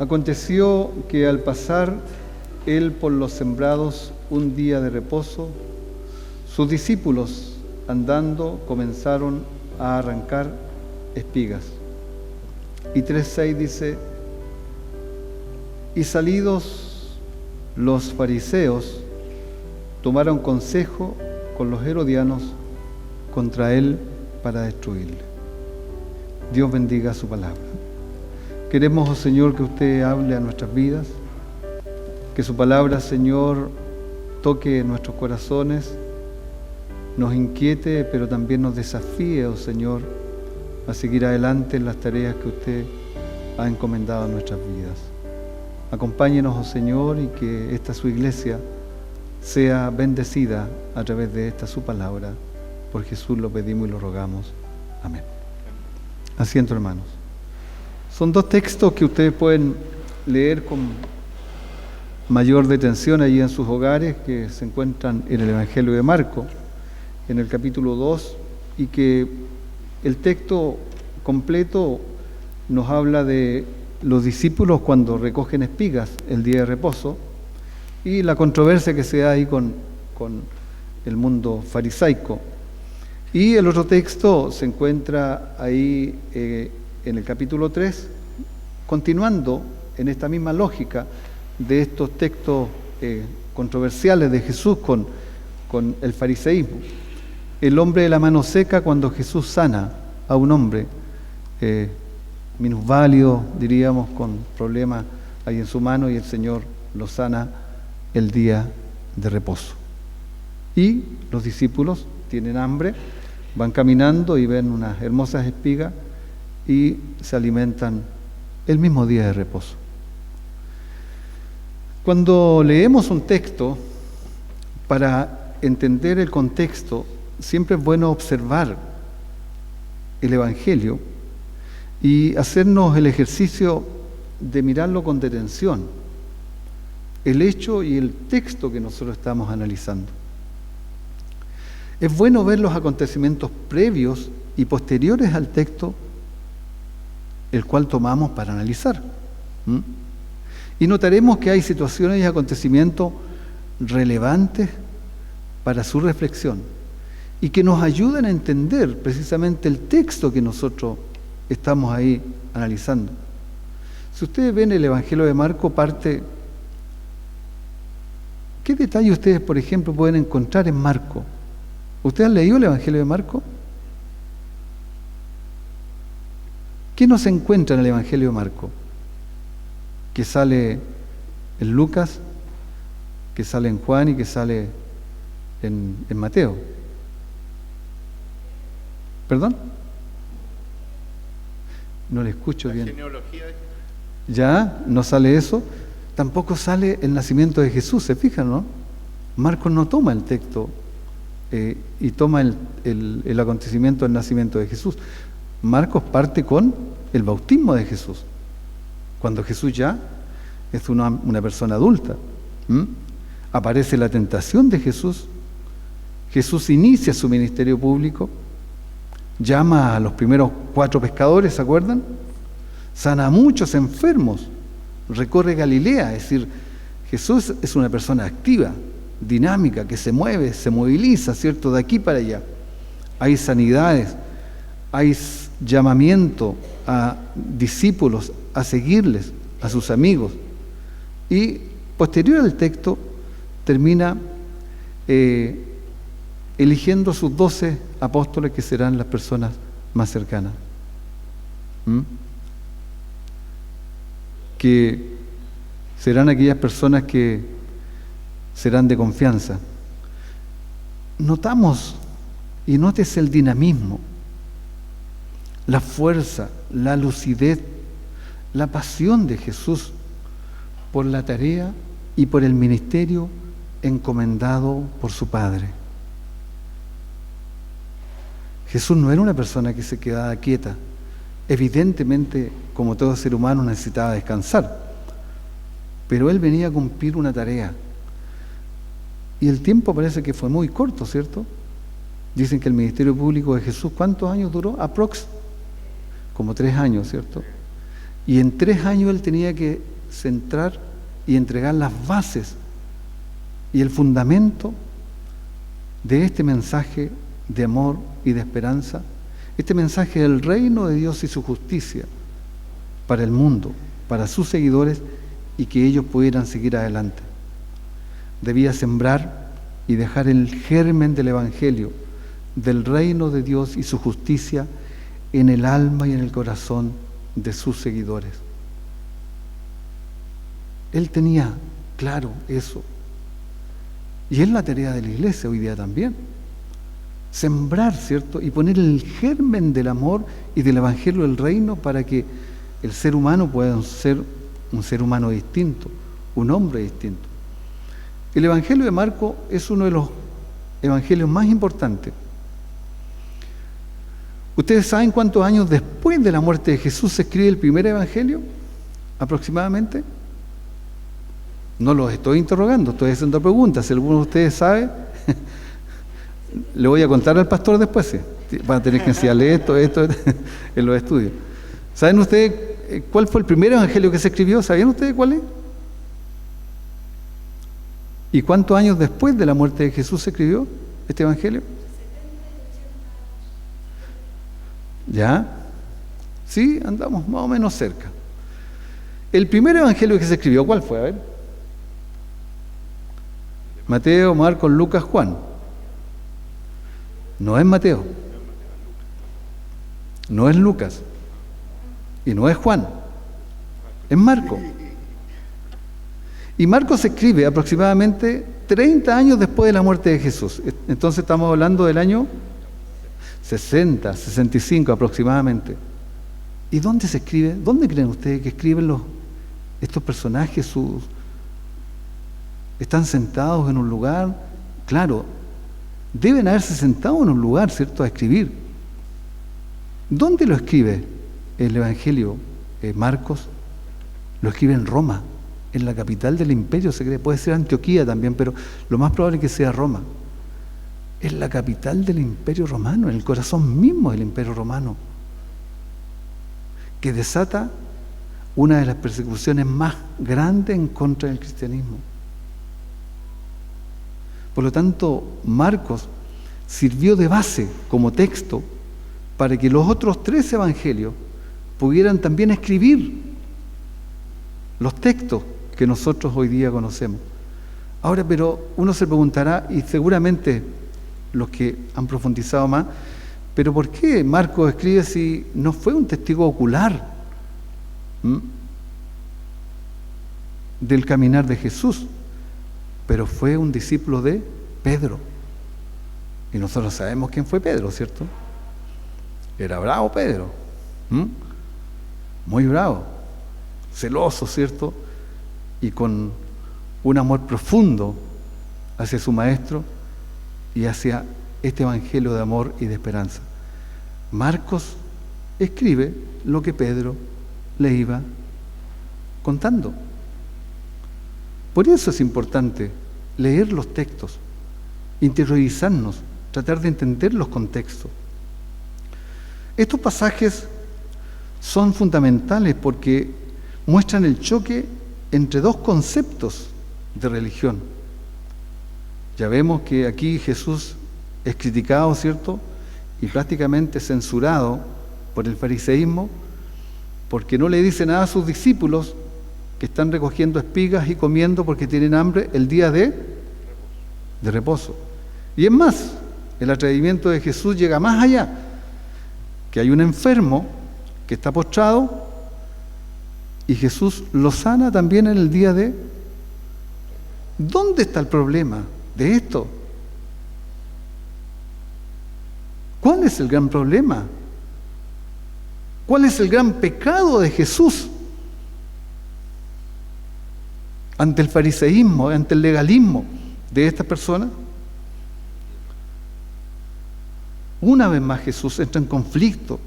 Aconteció que al pasar él por los sembrados un día de reposo, sus discípulos andando comenzaron a arrancar espigas. Y 3:6 dice: y salidos los fariseos tomaron consejo con los herodianos contra él para destruirle. Dios bendiga su palabra. Queremos, oh Señor, que usted hable a nuestras vidas, que su palabra, Señor, toque nuestros corazones, nos inquiete, pero también nos desafíe, oh Señor, a seguir adelante en las tareas que usted ha encomendado a nuestras vidas. Acompáñenos, oh Señor, y que esta su iglesia sea bendecida a través de esta su palabra. Por Jesús lo pedimos y lo rogamos. Amén. Asiento, hermanos. Son dos textos que ustedes pueden leer con mayor detención allí en sus hogares, que se encuentran en el Evangelio de Marco, en el capítulo 2, y que el texto completo nos habla de los discípulos cuando recogen espigas el día de reposo y la controversia que se da ahí con el mundo farisaico. Y el otro texto se encuentra ahí en el capítulo 3, continuando en esta misma lógica de estos textos controversiales de Jesús con el fariseísmo. El hombre de la mano seca, cuando Jesús sana a un hombre minusválido, diríamos, con problemas ahí en su mano, y el Señor lo sana el día de reposo. Y los discípulos tienen hambre, van caminando y ven unas hermosas espigas y se alimentan el mismo día de reposo. Cuando leemos un texto, para entender el contexto, siempre es bueno observar el Evangelio y hacernos el ejercicio de mirarlo con detención, el hecho y el texto que nosotros estamos analizando. Es bueno ver los acontecimientos previos y posteriores al texto, el cual tomamos para analizar. Y notaremos que hay situaciones y acontecimientos relevantes para su reflexión y que nos ayudan a entender precisamente el texto que nosotros estamos ahí analizando. Si ustedes ven el Evangelio de Marco, ¿qué detalle ustedes, por ejemplo, pueden encontrar en Marco? ¿Ustedes han leído el Evangelio de Marco? ¿Qué nos encuentra en el Evangelio de Marco? Que sale en Lucas, que sale en Juan y que sale en Mateo. ¿Perdón? No le escucho bien. Genealogía. Ya, no sale eso. Tampoco sale el nacimiento de Jesús, ¿se fijan, no? Marcos no toma el texto y toma el acontecimiento del nacimiento de Jesús. Marcos parte con el bautismo de Jesús, cuando Jesús ya es una persona adulta. Aparece la tentación de Jesús. Jesús inicia su ministerio público, llama a los primeros 4 pescadores, ¿se acuerdan? Sana a muchos enfermos, recorre Galilea, es decir, Jesús es una persona activa, dinámica, que se mueve, se moviliza, ¿cierto?, de aquí para allá. Hay sanidades, hay llamamiento a discípulos a seguirles, a sus amigos. Y posterior al texto termina eligiendo sus 12 apóstoles, que serán las personas más cercanas, que serán aquellas personas que serán de confianza. Notamos, y nótese el dinamismo, la fuerza, la lucidez, la pasión de Jesús por la tarea y por el ministerio encomendado por su Padre. Jesús no era una persona que se quedaba quieta. Evidentemente, como todo ser humano, necesitaba descansar, pero él venía a cumplir una tarea. Y el tiempo parece que fue muy corto, ¿cierto? Dicen que el ministerio público de Jesús, ¿cuántos años duró? Aprox, como 3 años, ¿cierto? Y en 3 años él tenía que centrar y entregar las bases y el fundamento de este mensaje de amor y de esperanza, este mensaje del reino de Dios y su justicia para el mundo, para sus seguidores, y que ellos pudieran seguir adelante. Debía sembrar y dejar el germen del Evangelio, del reino de Dios y su justicia en el alma y en el corazón de sus seguidores. Él tenía claro eso. Y es la tarea de la iglesia hoy día también. Sembrar, ¿cierto? Y poner el germen del amor y del Evangelio del reino para que el ser humano pueda ser un ser humano distinto, un hombre distinto. El Evangelio de Marcos es uno de los evangelios más importantes. ¿Ustedes saben cuántos años después de la muerte de Jesús se escribe el primer evangelio? ¿Aproximadamente? No los estoy interrogando, estoy haciendo preguntas. Si alguno de ustedes sabe, le voy a contar al pastor después. ¿Sí? Van a tener que enseñarle esto en los estudios. ¿Saben ustedes cuál fue el primer evangelio que se escribió? ¿Sabían ustedes cuál es? ¿Y cuántos años después de la muerte de Jesús se escribió este evangelio? ¿Ya? Sí, andamos más o menos cerca. El primer evangelio que se escribió, ¿cuál fue? A ver. Mateo, Marcos, Lucas, Juan. No es Mateo. No es Lucas. Y no es Juan. Es Marcos. Y Marcos se escribe aproximadamente 30 años después de la muerte de Jesús. Entonces estamos hablando del año 60, 65 aproximadamente. ¿Y dónde se escribe? ¿Dónde creen ustedes que escriben estos personajes? ¿Están sentados en un lugar? Claro, deben haberse sentado en un lugar, ¿cierto?, a escribir. ¿Dónde lo escribe el Evangelio Marcos? Lo escribe en Roma, en la capital del imperio, se cree. Puede ser Antioquía también, pero lo más probable es que sea Roma. Es la capital del imperio romano, en el corazón mismo del imperio romano, que desata una de las persecuciones más grandes en contra del cristianismo. Por lo tanto, Marcos sirvió de base como texto para que los otros 3 evangelios pudieran también escribir los textos que nosotros hoy día conocemos. Ahora, pero uno se preguntará, y seguramente los que han profundizado más, pero ¿por qué Marcos escribe si no fue un testigo ocular del caminar de Jesús, pero fue un discípulo de Pedro? Y nosotros sabemos quién fue Pedro, ¿cierto? Era bravo Pedro, muy bravo, celoso, ¿cierto? Y con un amor profundo hacia su maestro y hacia este evangelio de amor y de esperanza. Marcos escribe lo que Pedro le iba contando. Por eso es importante leer los textos, interiorizarnos, tratar de entender los contextos. Estos pasajes son fundamentales porque muestran el choque entre 2 conceptos de religión. Ya vemos que aquí Jesús es criticado, ¿cierto?, y prácticamente censurado por el fariseísmo, porque no le dice nada a sus discípulos que están recogiendo espigas y comiendo porque tienen hambre el día de reposo. Y es más, el atrevimiento de Jesús llega más allá, que hay un enfermo que está postrado y Jesús lo sana también en el día de... ¿Dónde está el problema de esto? ¿Cuál es el gran problema? ¿Cuál es el gran pecado de Jesús? Ante el fariseísmo, ante el legalismo de estas personas. Una vez más Jesús entra en conflicto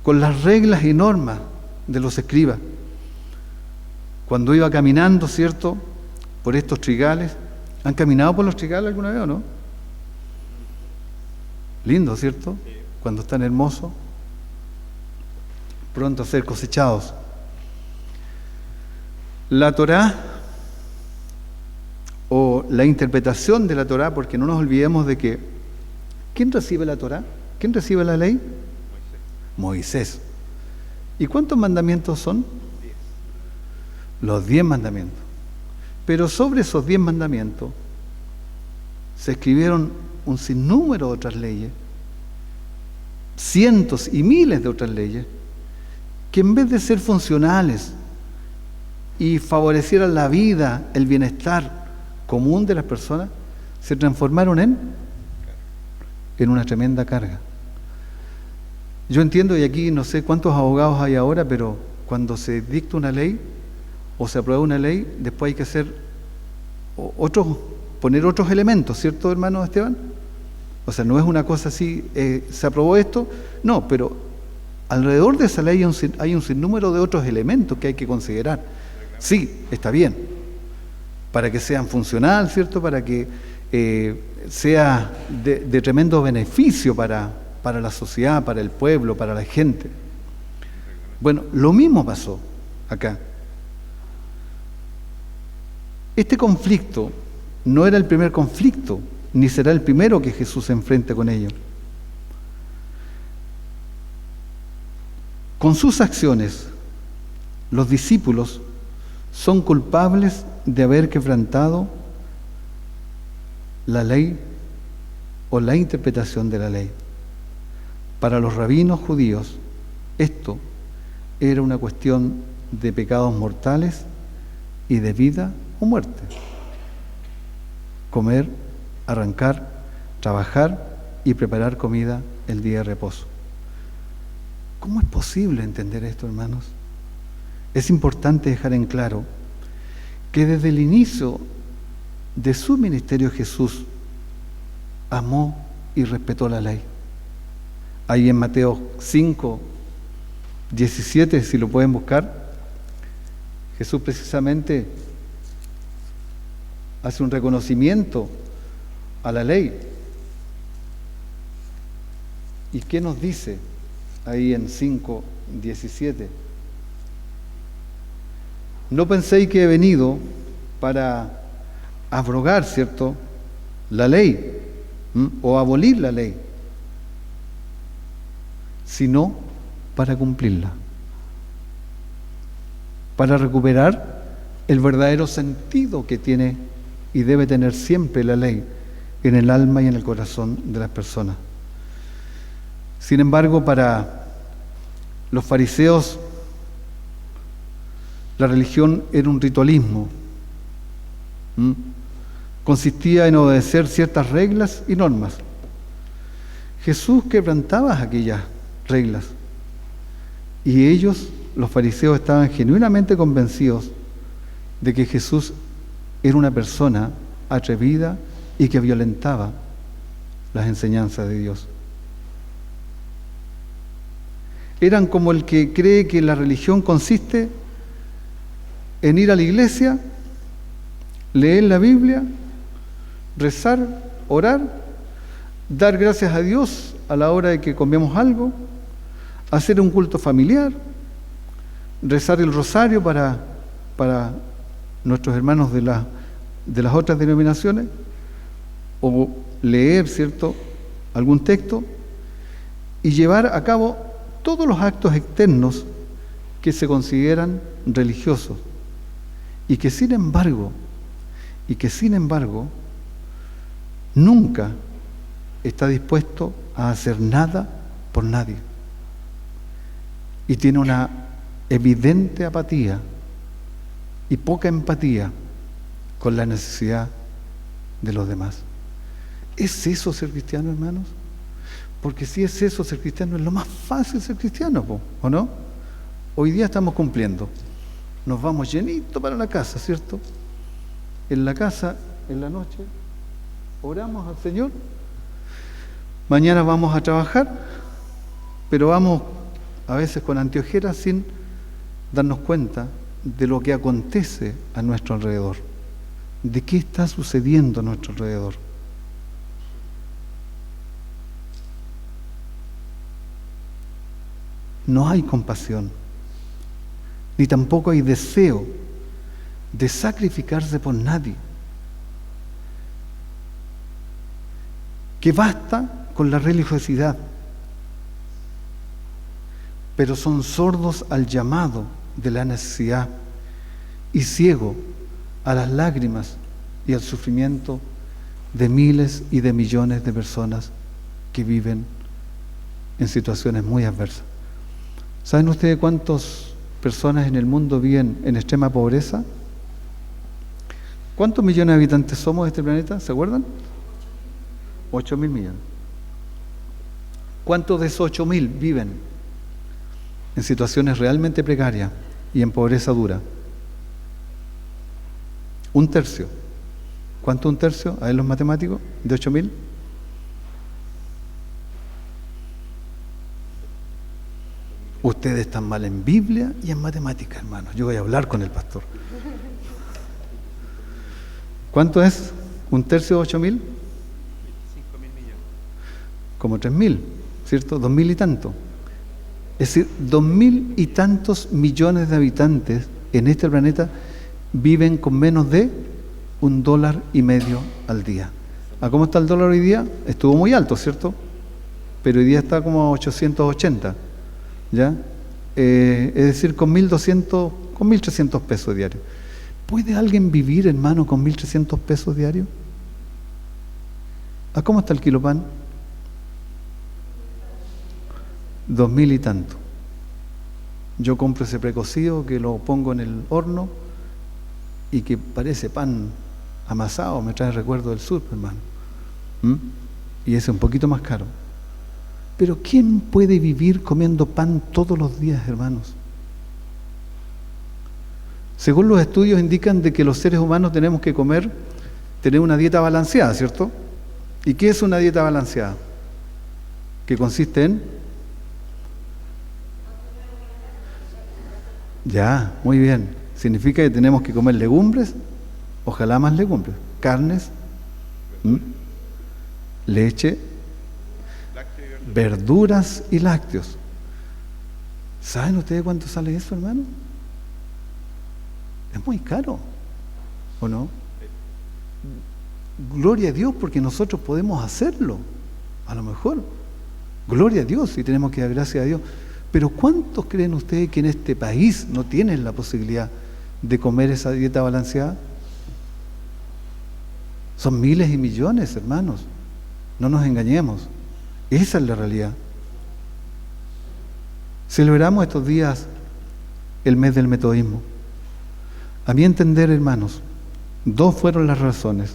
con las reglas y normas de los escribas. Cuando iba caminando, ¿cierto?, por estos trigales. ¿Han caminado por los trigales alguna vez o no? Lindo, ¿cierto? Cuando están hermosos, pronto a ser cosechados. La Torá, o la interpretación de la Torá, porque no nos olvidemos de que ¿quién recibe la Torá? ¿Quién recibe la ley? Moisés. ¿Y cuántos mandamientos son? 10. Los 10 mandamientos. Pero sobre esos 10 mandamientos se escribieron un sinnúmero de otras leyes, cientos y miles de otras leyes, que en vez de ser funcionales y favorecieran la vida, el bienestar común de las personas, se transformaron en una tremenda carga. Yo entiendo, y aquí no sé cuántos abogados hay ahora, pero cuando se dicta una ley o se aprueba una ley, después hay que hacer poner otros elementos, ¿cierto, hermano Esteban? O sea, no es una cosa así, se aprobó esto, no, pero alrededor de esa ley hay un sinnúmero de otros elementos que hay que considerar. Sí, está bien, para que sean funcional, ¿cierto? Para que sea de tremendo beneficio para la sociedad, para el pueblo, para la gente. Bueno, lo mismo pasó acá. Este conflicto no era el primer conflicto, ni será el primero que Jesús se enfrente con ello. Con sus acciones, los discípulos son culpables de haber quebrantado la ley o la interpretación de la ley. Para los rabinos judíos, esto era una cuestión de pecados mortales y de vida o muerte. Comer, arrancar, trabajar y preparar comida el día de reposo. ¿Cómo es posible entender esto, hermanos? Es importante dejar en claro que desde el inicio de su ministerio Jesús amó y respetó la ley. Ahí en Mateo 5, 17, si lo pueden buscar, Jesús precisamente hace un reconocimiento a la ley. ¿Y qué nos dice ahí en 5, 17? No penséis que he venido para abrogar, ¿cierto?, la ley, o abolir la ley, sino para cumplirla, para recuperar el verdadero sentido que tiene y debe tener siempre la ley en el alma y en el corazón de las personas. Sin embargo, para los fariseos, la religión era un ritualismo. Consistía en obedecer ciertas reglas y normas. Jesús quebrantaba aquellas reglas y ellos, los fariseos, estaban genuinamente convencidos de que Jesús era una persona atrevida y que violentaba las enseñanzas de Dios. Eran como el que cree que la religión consiste en ir a la iglesia, leer la Biblia, rezar, orar, dar gracias a Dios a la hora de que comemos algo, hacer un culto familiar, rezar el rosario para nuestros hermanos de las otras denominaciones, o leer, ¿cierto?, algún texto, y llevar a cabo todos los actos externos que se consideran religiosos y que sin embargo nunca está dispuesto a hacer nada por nadie y tiene una evidente apatía y poca empatía con la necesidad de los demás. ¿Es eso ser cristiano, hermanos? Porque si es eso ser cristiano, es lo más fácil ser cristiano, ¿o no? Hoy día estamos cumpliendo. Nos vamos llenito para la casa, ¿cierto? En la casa, en la noche, oramos al Señor. Mañana vamos a trabajar, pero vamos a veces con anteojeras sin darnos cuenta de lo que acontece a nuestro alrededor, de qué está sucediendo a nuestro alrededor. No hay compasión, ni tampoco hay deseo de sacrificarse por nadie, que basta con la religiosidad, pero son sordos al llamado de la necesidad y ciegos a las lágrimas y al sufrimiento de miles y de millones de personas que viven en situaciones muy adversas. ¿Saben ustedes cuántas personas en el mundo viven en extrema pobreza? ¿Cuántos millones de habitantes somos de este planeta? ¿Se acuerdan? 8.000 millones. ¿Cuántos de esos 8.000 viven en situaciones realmente precarias y en pobreza dura? Un tercio. ¿Cuánto un tercio? A ver los matemáticos, de 8.000. Ustedes están mal en Biblia y en matemáticas, hermanos. Yo voy a hablar con el pastor. ¿Cuánto es un tercio de 8.000? 5.000 millones. Como 3.000, ¿cierto? 2.000 y tanto. Es decir, 2.000 y tantos millones de habitantes en este planeta viven con menos de $1.50 al día. ¿A cómo está el dólar hoy día? Estuvo muy alto, ¿cierto? Pero hoy día está como a 880, ¿ya? Es decir, con 1.200, con 1.300 pesos diarios. ¿Puede alguien vivir, hermano, con 1.300 pesos diarios? ¿A cómo está el kilo pan? 2.000 y tanto. Yo compro ese precocido que lo pongo en el horno y que parece pan amasado, me trae recuerdo del sur, hermano. Y ese es un poquito más caro. Pero ¿quién puede vivir comiendo pan todos los días, hermanos? Según los estudios indican de que los seres humanos tenemos que tener una dieta balanceada, ¿cierto? ¿Y qué es una dieta balanceada? Que consiste en... Ya, muy bien. Significa que tenemos que comer legumbres, ojalá más legumbres, carnes, leche, verduras y lácteos. ¿Saben ustedes cuánto sale eso, hermano? Es muy caro, ¿o no? Gloria a Dios porque nosotros podemos hacerlo, a lo mejor. Gloria a Dios y tenemos que dar gracias a Dios. Pero ¿cuántos creen ustedes que en este país no tienen la posibilidad de comer esa dieta balanceada? Son miles y millones, hermanos. No nos engañemos. Esa es la realidad. Celebramos estos días el mes del metodismo. A mi entender, hermanos, dos fueron las razones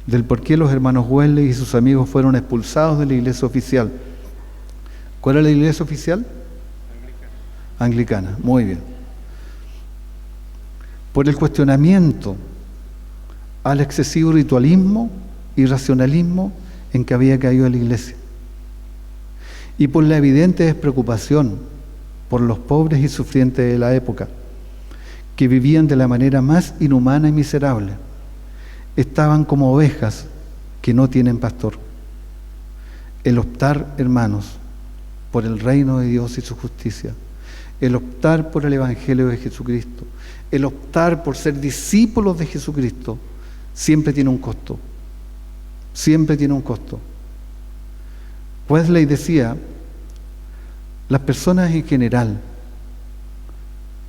del por qué los hermanos Wesley y sus amigos fueron expulsados de la iglesia oficial. ¿Cuál era la iglesia oficial? Anglicana. Muy bien. Por el cuestionamiento al excesivo ritualismo y racionalismo en que había caído la iglesia, y por la evidente despreocupación por los pobres y sufrientes de la época, que vivían de la manera más inhumana y miserable. Estaban como ovejas que no tienen pastor. El optar, hermanos, por el reino de Dios y su justicia, el optar por el Evangelio de Jesucristo, el optar por ser discípulos de Jesucristo, siempre tiene un costo. Siempre tiene un costo. Wesley decía, las personas en general,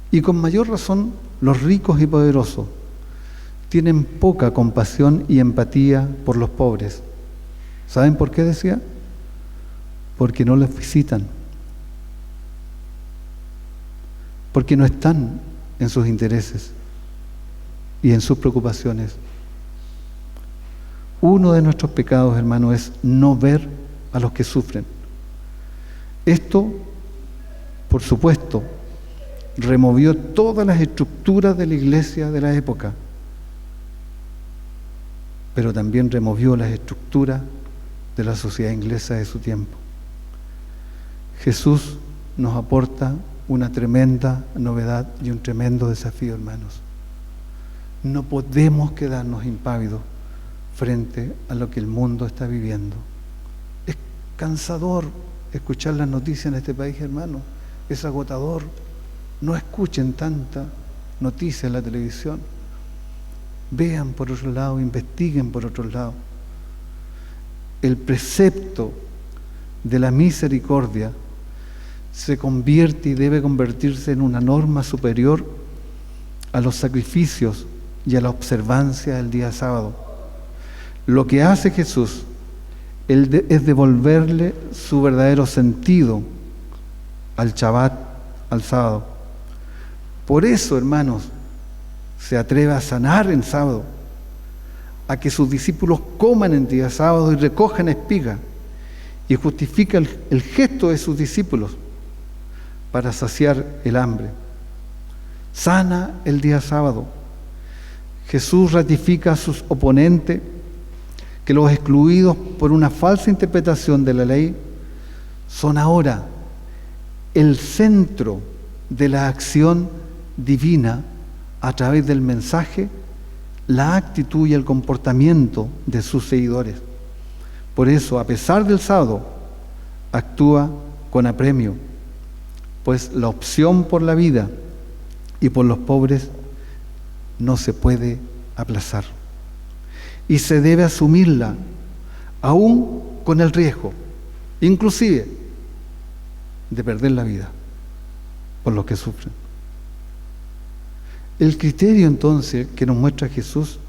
y con mayor razón los ricos y poderosos, tienen poca compasión y empatía por los pobres. ¿Saben por qué decía? Porque no les visitan. Porque no están en sus intereses y en sus preocupaciones. Uno de nuestros pecados, hermano, es no ver a los que sufren. Esto, por supuesto, removió todas las estructuras de la iglesia de la época, pero también removió las estructuras de la sociedad inglesa de su tiempo. Jesús nos aporta una tremenda novedad y un tremendo desafío, hermanos. No podemos quedarnos impávidos frente a lo que el mundo está viviendo. Es cansador escuchar las noticias en este país, hermano. Es agotador. No escuchen tanta noticia en la televisión. vean por otro lado, investiguen por otro lado. El precepto de la misericordia se convierte y debe convertirse en una norma superior a los sacrificios y a la observancia del día sábado. Lo que hace Jesús es devolverle su verdadero sentido al Shabbat, al sábado. Por eso, hermanos, se atreve a sanar en sábado, a que sus discípulos coman en día sábado y recojan espigas, y justifica el gesto de sus discípulos para saciar el hambre. Sana el día sábado. Jesús ratifica a sus oponentes que los excluidos por una falsa interpretación de la ley son ahora el centro de la acción divina a través del mensaje, la actitud y el comportamiento de sus seguidores. Por eso, a pesar del sábado, actúa con apremio, pues la opción por la vida y por los pobres no se puede aplazar. Y se debe asumirla, aún con el riesgo, inclusive, de perder la vida por los que sufren. El criterio entonces que nos muestra Jesús,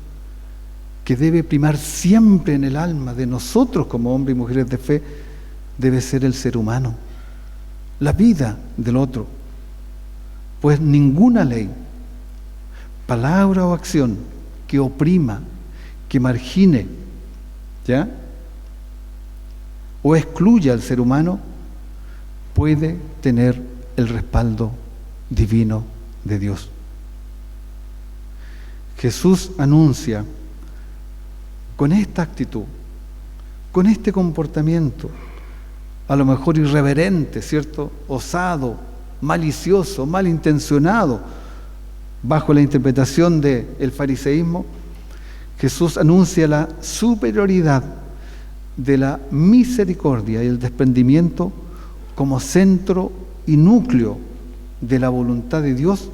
que debe primar siempre en el alma de nosotros como hombres y mujeres de fe, debe ser el ser humano, la vida del otro. Pues ninguna ley, palabra o acción que oprima, que margine, ¿ya?, o excluya al ser humano, puede tener el respaldo divino de Dios. Jesús anuncia con esta actitud, con este comportamiento, a lo mejor irreverente, ¿cierto?, osado, malicioso, malintencionado, bajo la interpretación del fariseísmo, Jesús anuncia la superioridad de la misericordia y el desprendimiento como centro y núcleo de la voluntad de Dios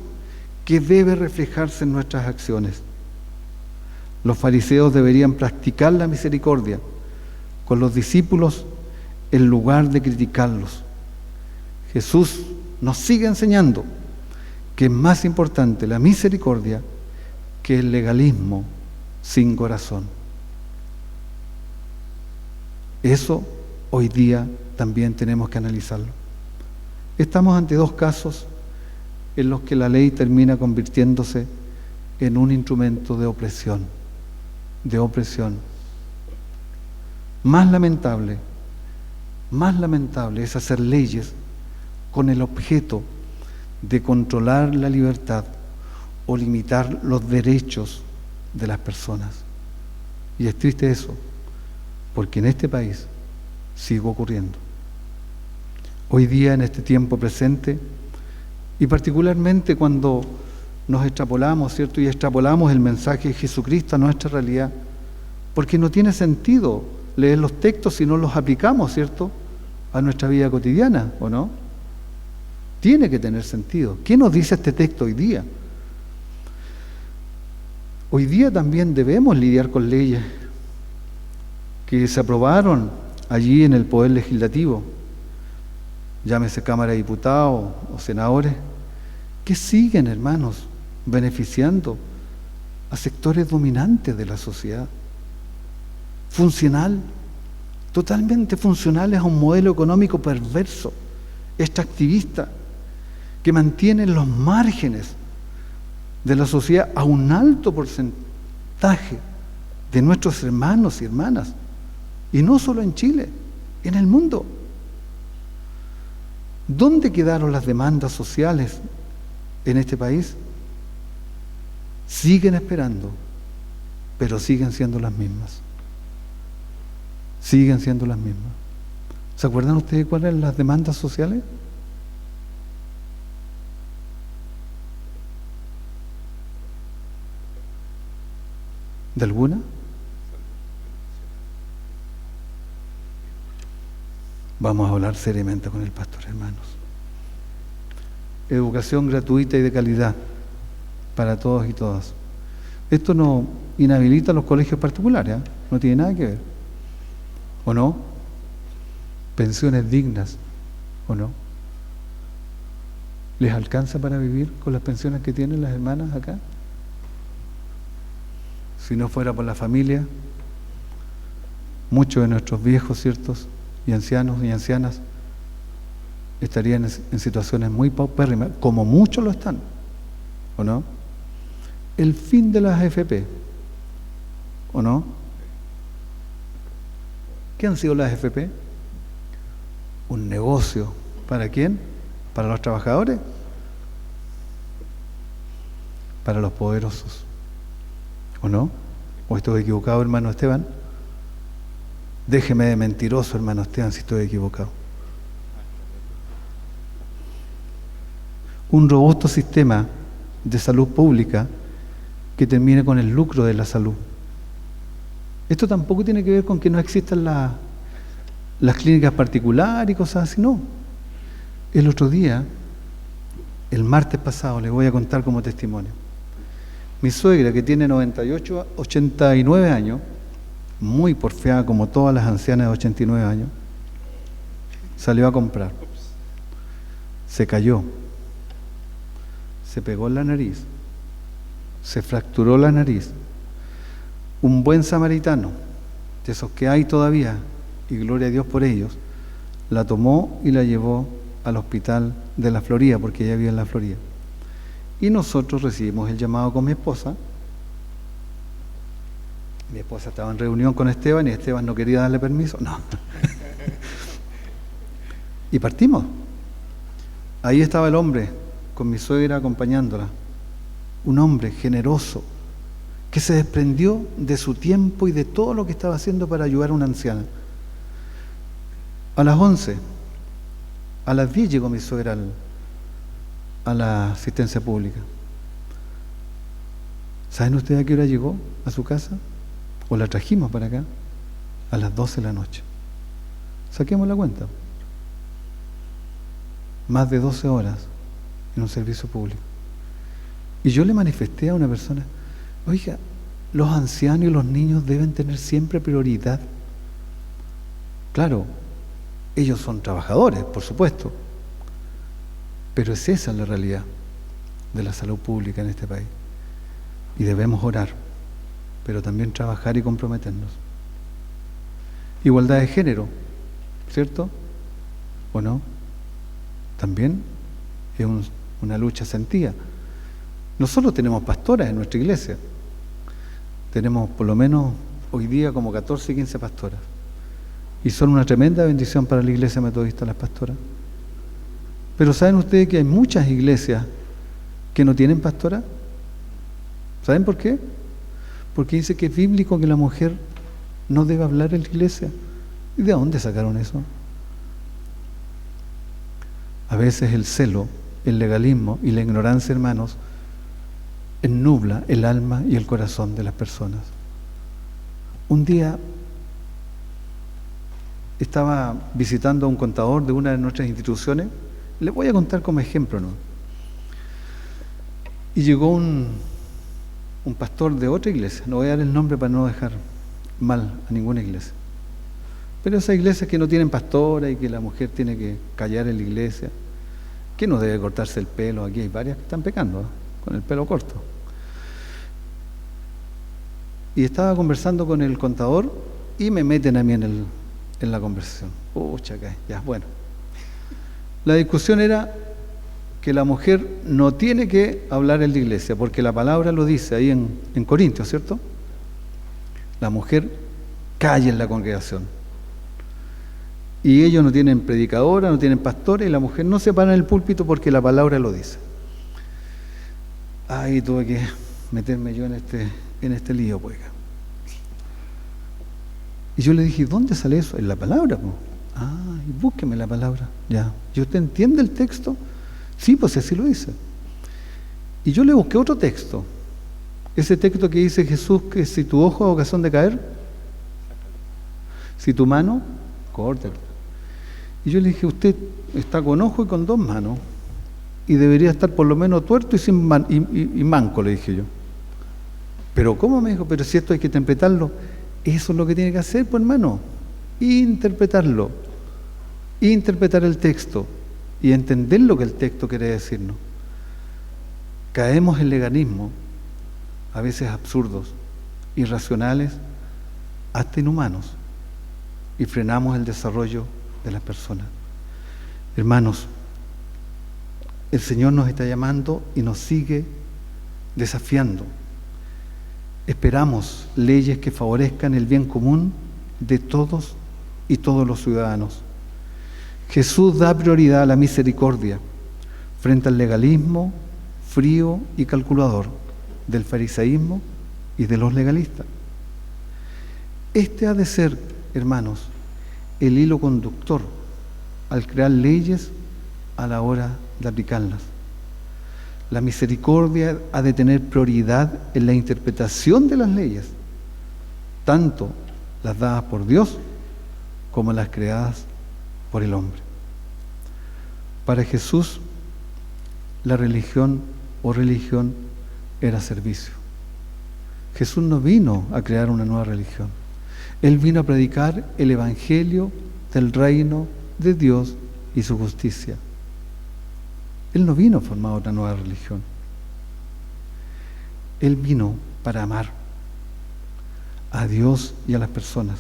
que debe reflejarse en nuestras acciones. Los fariseos deberían practicar la misericordia con los discípulos en lugar de criticarlos. Jesús nos sigue enseñando que es más importante la misericordia que el legalismo sin corazón. Eso hoy día también tenemos que analizarlo. Estamos ante dos casos en los que la ley termina convirtiéndose en un instrumento de opresión. Más lamentable es hacer leyes con el objeto de controlar la libertad o limitar los derechos de las personas. Y es triste eso, porque en este país sigue ocurriendo. Hoy día, en este tiempo presente, y particularmente cuando nos extrapolamos, ¿cierto?, y extrapolamos el mensaje de Jesucristo a nuestra realidad, porque no tiene sentido leer los textos si no los aplicamos, ¿cierto?, a nuestra vida cotidiana, ¿o no? Tiene que tener sentido. ¿Qué nos dice este texto hoy día? Hoy día también debemos lidiar con leyes que se aprobaron allí en el Poder Legislativo, llámese Cámara de Diputados o senadores, que siguen, hermanos, beneficiando a sectores dominantes de la sociedad. Totalmente funcionales a un modelo económico perverso, extractivista, que mantiene en los márgenes de la sociedad a un alto porcentaje de nuestros hermanos y hermanas, y no solo en Chile, en el mundo. ¿Dónde quedaron las demandas sociales en este país? Siguen esperando, pero siguen siendo las mismas. Siguen siendo las mismas. ¿Se acuerdan ustedes cuáles eran las demandas sociales? ¿De alguna? Vamos a hablar seriamente con el pastor, hermanos. Educación gratuita y de calidad para todos y todas. Esto no inhabilita a los colegios particulares, ¿eh? No tiene nada que ver. ¿O no? Pensiones dignas, ¿o no? ¿Les alcanza para vivir con las pensiones que tienen las hermanas acá? Si no fuera por la familia, muchos de nuestros viejos, ¿ciertos? Y ancianos y ancianas estarían en situaciones muy paupérrimas, como muchos lo están, ¿o no? El fin de las AFP, ¿o no? ¿Qué han sido las AFP? Un negocio. ¿Para quién? ¿Para los trabajadores? Para los poderosos, ¿o no? ¿O estoy equivocado, hermano Esteban? Déjeme de mentiroso, hermano Esteban, si estoy equivocado. Un robusto sistema de salud pública que termine con el lucro de la salud. Esto tampoco tiene que ver con que no existan las clínicas particulares y cosas así, no. El otro día, el martes pasado, les voy a contar como testimonio. Mi suegra, que tiene 98, 89 años, muy porfiada como todas las ancianas de 89 años, salió a comprar. Se cayó, se pegó en la nariz, se fracturó la nariz. Un buen samaritano, de esos que hay todavía, y gloria a Dios por ellos, la tomó y la llevó al hospital de la Florida, porque ella vive en la Florida. Y nosotros recibimos el llamado con mi esposa. Mi esposa estaba en reunión con Esteban y Esteban no quería darle permiso. No. Y partimos. Ahí estaba el hombre, con mi suegra acompañándola. Un hombre generoso, que se desprendió de su tiempo y de todo lo que estaba haciendo para ayudar a una anciana. A las 11, a las 10 llegó mi suegra a la asistencia pública. ¿Saben ustedes a qué hora llegó a su casa? ¿O la trajimos para acá? A las 12 de la noche. Saquemos la cuenta. Más de 12 horas en un servicio público. Y yo le manifesté a una persona, oiga, los ancianos y los niños deben tener siempre prioridad. Claro, ellos son trabajadores, por supuesto, pero es esa la realidad de la salud pública en este país. Y debemos orar, pero también trabajar y comprometernos. Igualdad de género, ¿cierto? ¿O no? También es una lucha sentida. Nosotros tenemos pastoras en nuestra iglesia. Tenemos por lo menos hoy día como 14, 15 pastoras. Y son una tremenda bendición para la iglesia metodista las pastoras. Pero ¿saben ustedes que hay muchas iglesias que no tienen pastora? ¿Saben por qué? Porque dice que es bíblico que la mujer no debe hablar en la iglesia. ¿Y de dónde sacaron eso? A veces el celo, el legalismo y la ignorancia, hermanos, ennubla el alma y el corazón de las personas. Un día estaba visitando a un contador de una de nuestras instituciones. Les voy a contar como ejemplo, ¿no? Y llegó un pastor de otra iglesia, no voy a dar el nombre para no dejar mal a ninguna iglesia, pero esas iglesias que no tienen pastora y que la mujer tiene que callar en la iglesia, que no debe cortarse el pelo. Aquí hay varias que están pecando, ¿eh? Con el pelo corto. Y estaba conversando con el contador y me meten a mí en la conversación. Pucha, ya, bueno. La discusión era que la mujer no tiene que hablar en la iglesia, porque la palabra lo dice ahí en Corintios, ¿cierto? La mujer calla en la congregación. Y ellos no tienen predicadora, no tienen pastora, y la mujer no se para en el púlpito porque la palabra lo dice. Ahí tuve que meterme yo en este lío, pues. Y yo le dije, ¿dónde sale eso? En la palabra, pues. Ah, y búsqueme la palabra. Ya. ¿Y usted entiende el texto? Sí, pues así lo dice. Y yo le busqué otro texto. Ese texto que dice Jesús, que si tu ojo es ocasión de caer, si tu mano, córtala. Y yo le dije, usted está con ojo y con dos manos, y debería estar por lo menos tuerto y sin y manco, le dije yo. Pero ¿cómo? Me dijo, pero si esto hay que interpretarlo. Eso es lo que tiene que hacer, pues hermano, interpretarlo, interpretar el texto y entender lo que el texto quiere decirnos. Caemos en legalismo, a veces absurdos, irracionales, hasta inhumanos, y frenamos el desarrollo de las personas. Hermanos, el Señor nos está llamando y nos sigue desafiando. Esperamos leyes que favorezcan el bien común de todos y todos los ciudadanos. Jesús da prioridad a la misericordia frente al legalismo frío y calculador del fariseísmo y de los legalistas. Este ha de ser, hermanos, el hilo conductor al crear leyes a la hora de aplicarlas. La misericordia ha de tener prioridad en la interpretación de las leyes, tanto las dadas por Dios como las creadas por el hombre. Para Jesús, la religión era servicio. Jesús no vino a crear una nueva religión. Él vino a predicar el evangelio del reino de Dios y su justicia. Él no vino a formar otra nueva religión. Él vino para amar a Dios y a las personas.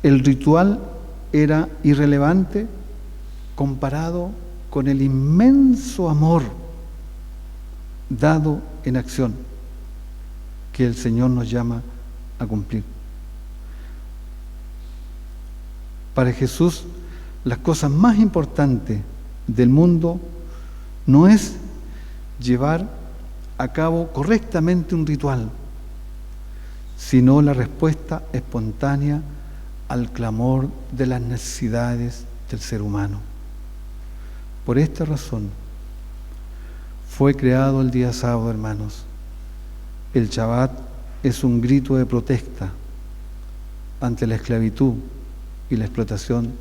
El ritual era irrelevante comparado con el inmenso amor dado en acción que el Señor nos llama a cumplir. Para Jesús, las cosas más importantes del mundo no es llevar a cabo correctamente un ritual, sino la respuesta espontánea al clamor de las necesidades del ser humano. Por esta razón fue creado el día sábado, hermanos. El Shabbat es un grito de protesta ante la esclavitud y la explotación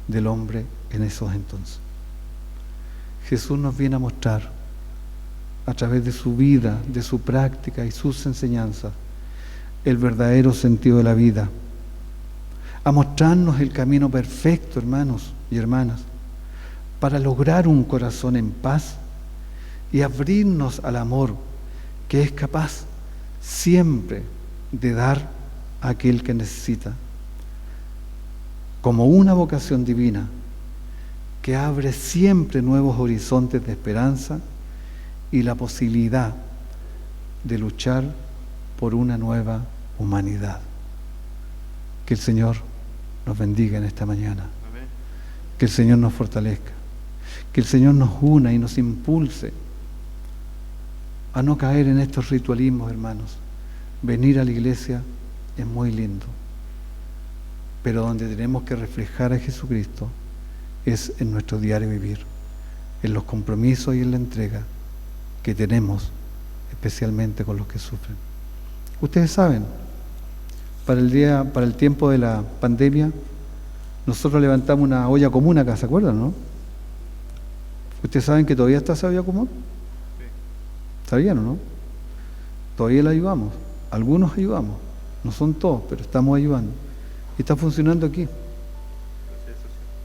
del hombre en esos entonces. Jesús nos viene a mostrar a través de su vida, de su práctica y sus enseñanzas el verdadero sentido de la vida, a mostrarnos el camino perfecto, hermanos y hermanas, para lograr un corazón en paz y abrirnos al amor que es capaz siempre de dar a aquel que necesita, como una vocación divina que abre siempre nuevos horizontes de esperanza y la posibilidad de luchar por una nueva humanidad. Que el Señor nos bendiga en esta mañana. Amén. Que el Señor nos fortalezca. Que el Señor nos una y nos impulse a no caer en estos ritualismos, hermanos. Venir a la iglesia es muy lindo, pero donde tenemos que reflejar a Jesucristo es en nuestro diario vivir, en los compromisos y en la entrega que tenemos, especialmente con los que sufren. Ustedes saben, para el tiempo de la pandemia, nosotros levantamos una olla común acá, ¿se acuerdan, no? ¿Ustedes saben que todavía está esa olla común? ¿Sabían o no? Todavía la ayudamos, algunos ayudamos, no son todos, pero estamos ayudando. Y está funcionando aquí,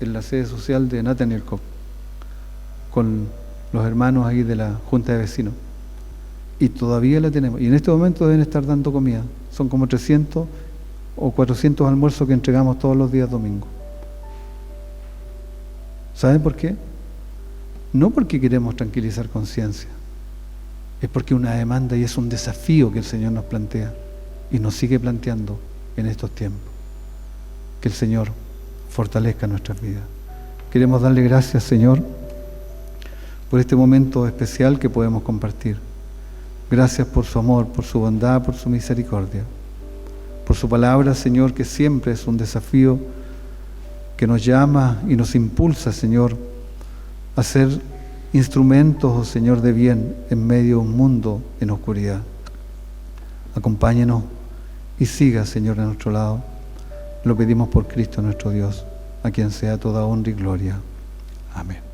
en la sede social de Nathaniel Cobb, con los hermanos ahí de la Junta de Vecinos. Y todavía la tenemos. Y en este momento deben estar dando comida. Son como 300 o 400 almuerzos que entregamos todos los días domingos. ¿Saben por qué? No porque queremos tranquilizar conciencia. Es porque es una demanda y es un desafío que el Señor nos plantea y nos sigue planteando en estos tiempos. Que el Señor fortalezca nuestras vidas. Queremos darle gracias, Señor, por este momento especial que podemos compartir. Gracias por su amor, por su bondad, por su misericordia, por su palabra, Señor, que siempre es un desafío que nos llama y nos impulsa, Señor, a ser instrumentos, oh Señor, de bien en medio de un mundo en oscuridad. Acompáñenos y siga, Señor, a nuestro lado. Lo pedimos por Cristo nuestro Dios, a quien sea toda honra y gloria. Amén.